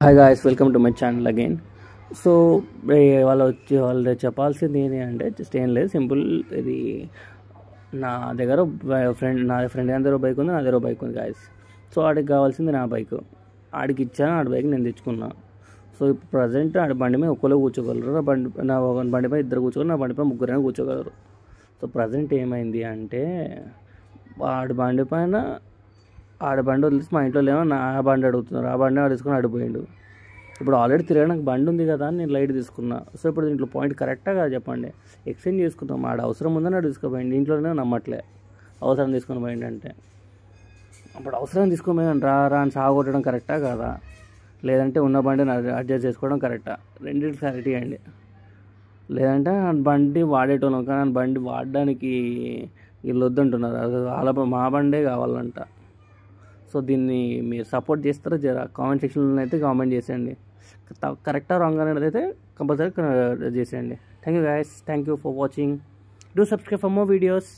Hi guys, welcome to my channel again. So వాళ్ళు చెప్పాల్సింది ఏంటి అంటే జస్ట్ ఏం లేదు, సింపుల్. ఇది నా ఫ్రెండ్ దగ్గర బైక్ ఉంది, నా దగ్గర బైక్ ఉంది గాయస్. సో ఆడికి కావాల్సింది నా బైక్, ఆడికి ఇచ్చాను, ఆడి బైక్ నేను తెచ్చుకున్నా. సో ఇప్పుడు ప్రజెంట్ ఆడి బండి మీద ఒక్కలో కూర్చోగలరు, నా బండి పై ఇద్దరు కూర్చోగలరు, నా బండి పై ముగ్గురైనా కూర్చోగలరు. సో ప్రజెంట్ ఏమైంది అంటే ఆడి బండి పైన ఆడ బండి వదిలేసి మా ఇంట్లో లేమో నా బండి అడుగుతున్నారు, ఆ బండి తీసుకొని అడిగిపోయిండు. ఇప్పుడు ఆల్రెడీ తిరగడానికి బండి ఉంది కదా అని నేను లైట్ తీసుకున్నా. సో ఇప్పుడు దీంట్లో పాయింట్ కరెక్టా కదా చెప్పండి? ఎక్స్చేంజ్ చేసుకుందాం, ఆడ అవసరం ఉందని అడు తీసుకోపోయింది, ఇంట్లోనే నమ్మట్లే అవసరం తీసుకొని పోయింది అంటే. అప్పుడు అవసరం తీసుకొని పోయి రా అని సాగొట్టడం కరెక్టా కాదా? లేదంటే ఉన్న బండిని అడ్జస్ట్ చేసుకోవడం కరెక్టా? రెండింటి క్లారిటీ అండి. లేదంటే బండి వాడేటోళ్ళం కానీ బండి వాడడానికి వీళ్ళు వద్దంటున్నారు, వాళ్ళ మా బండే కావాలంట. సో దీన్ని మీరు సపోర్ట్ చేస్తారో జర కామెంట్ సెక్షన్లో అయితే కామెంట్ చేసేయండి. కరెక్టా రాంగ్ అనేది అయితే కంపల్సరీ చేసేయండి. Thank you guys, thank you for watching. Do subscribe for more videos.